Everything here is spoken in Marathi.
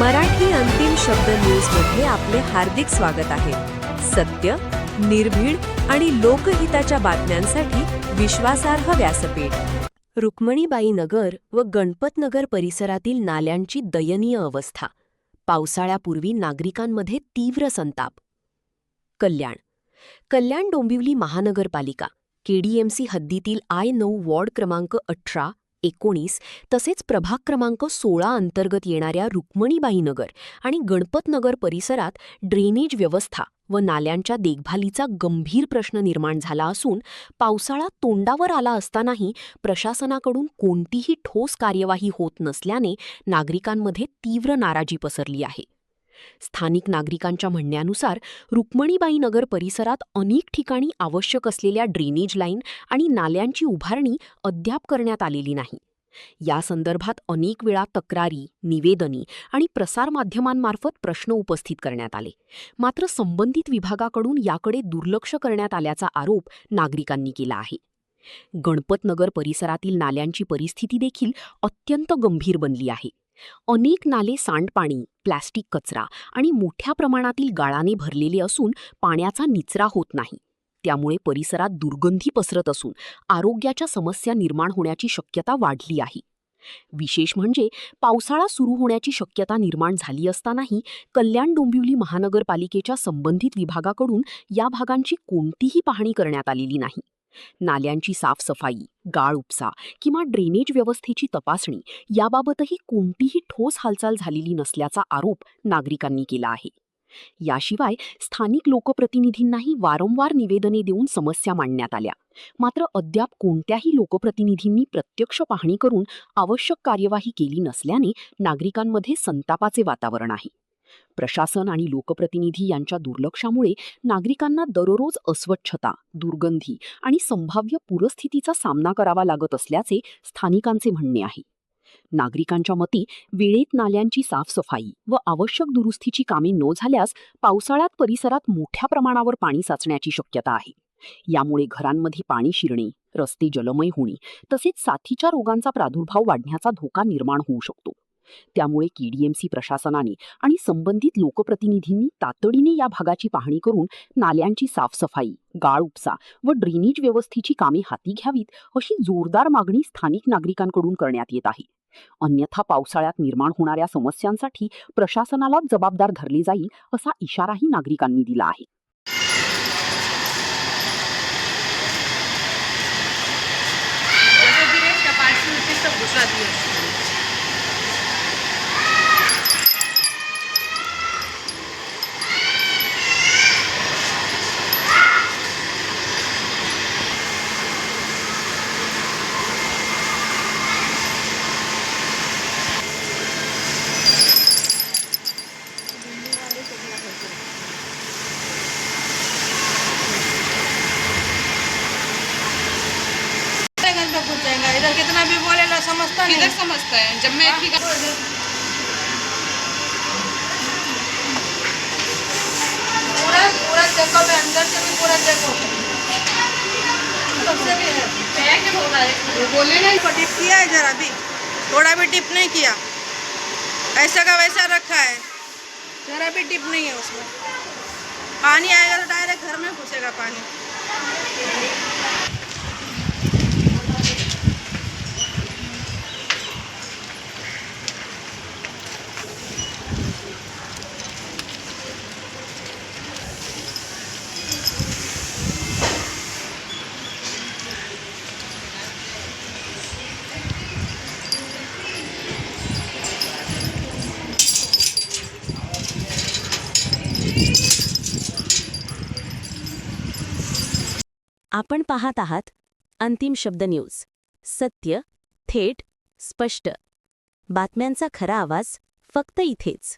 मराठी अंतिम शब्द न्यूजमध्ये आपले हार्दिक स्वागत आहे. सत्य, निर्भीड आणि लोकहिताच्या बातम्यांसाठी विश्वासार्ह व्यासपीठ. रुक्मिणीबाई नगर व गणपतनगर परिसरातील नाल्यांची दयनीय अवस्था. पावसाळ्यापूर्वी नागरिकांमध्ये तीव्र संताप. कल्याण डोंबिवली महानगरपालिका केडीएमसी हद्दीतील I9 वॉर्ड क्रमांक 18, 19 तसेच प्रभाग क्रमांक 16 अंतर्गत येणाऱ्या रुक्मिणीबाई नगर आणि गणपतनगर परिसरात ड्रेनेज व्यवस्था व नाल्यांच्या देखभालीचा गंभीर प्रश्न निर्माण झाला असून पावसाळा तोंडावर आला असतानाही प्रशासनाकडून कोणतीही ठोस कार्यवाही होत नसल्याने नागरिकांमध्ये तीव्र नाराजी पसरली आहे. स्थानिक नागरिकांच्या म्हणण्यानुसार रुक्मिणीबाई नगर परिसरात अनेक ठिकाणी आवश्यक असलेल्या ड्रेनेज लाईन आणि नाल्यांची उभारणी अद्याप करण्यात आलेली नाही. या संदर्भात अनेक वेळा तक्रारी, निवेदने आणि प्रसारमाध्यमांमार्फत प्रश्न उपस्थित करण्यात आले. मात्र संबंधित विभागाकडून याकडे दुर्लक्ष करण्यात आल्याचा आरोप नागरिकांनी केला आहे. गणपतनगर परिसरातील नाल्यांची परिस्थिती देखील अत्यंत गंभीर बनली आहे. अनेक नाले सांडपाणी, प्लॅस्टिक कचरा आणि मोठ्या प्रमाणातील गाळाने भरलेले असून पाण्याचा निचरा होत नाही. त्यामुळे परिसरात दुर्गंधी पसरत असून आरोग्याच्या समस्या निर्माण होण्याची शक्यता वाढली आहे. विशेष म्हणजे पावसाळा सुरू होण्याची शक्यता निर्माण झाली असतानाही कल्याण डोंबिवली महानगरपालिकेच्या संबंधित विभागाकडून या भागांची कोणतीही पाहणी करण्यात आलेली नाही. नाल्यांची साफसफाई, गाळ उपसा किंवा ड्रेनेज व्यवस्थेची तपासणी याबाबतही कोणतीही ठोस हालचाल झालेली नसल्याचा आरोप नागरिकांनी केला आहे. याशिवाय स्थानिक लोकप्रतिनिधींनाही वारंवार निवेदने देऊन समस्या मांडण्यात आल्या. मात्र अद्याप कोणत्याही लोकप्रतिनिधींनी प्रत्यक्ष पाहणी करून आवश्यक कार्यवाही केली नसल्याने नागरिकांमध्ये संतापाचे वातावरण आहे. प्रशासन आणि लोकप्रतिनिधी यांच्या दुर्लक्षामुळे नागरिकांना दररोज अस्वच्छता, दुर्गंधी आणि संभाव्य पूरस्थितीचा सामना करावा लागत असल्याचे स्थानिकांचे म्हणणे आहे. नागरिकांच्या मते वेळेत नाल्यांची साफसफाई व आवश्यक दुरुस्तीची कामे न झाल्यास पावसाळ्यात परिसरात मोठ्या प्रमाणावर पाणी साचण्याची शक्यता आहे. यामुळे घरांमध्ये पाणी शिरणे, रस्ते जलमय होणे तसेच साथीच्या रोगांचा प्रादुर्भाव वाढण्याचा धोका निर्माण होऊ शकतो. त्यामुळे केडीएमसी प्रशासनाने आणि संबंधित लोकप्रतिनिधींनी तातडीने या भागाची पाहणी करून नाल्यांची साफसफाई, गाळ उपसा व ड्रेनेज व्यवस्थेची कामे हाती घ्यावीत अशी जोरदार मागणी स्थानिक नागरिकांकडून करण्यात येत आहे. अन्यथा पावसाळ्यात निर्माण होणाऱ्या समस्यांसाठी प्रशासनाला जबाबदार धरले जाईल असा इशाराही नागरिकांनी दिला आहे. इधर कितना भी बोले ला समझता नहीं। किधर समझता है जब मैं पूरा चेकअप है, अंदर से भी पूरा चेकअप सबसे भी है। वो बोले ना टिप किया है जरा भी, थोड़ा भी टिप नहीं किया, ऐसा का वैसा रखा है, जरा भी टिप नहीं है उसमें। पानी आएगा तो डायरेक्ट घर में घुसेगा पानी। आपण पाहत आहात अंतिम शब्द न्यूज. सत्य, थेट, स्पष्ट. बातम्यांचा खरा आवाज फक्त इथेच.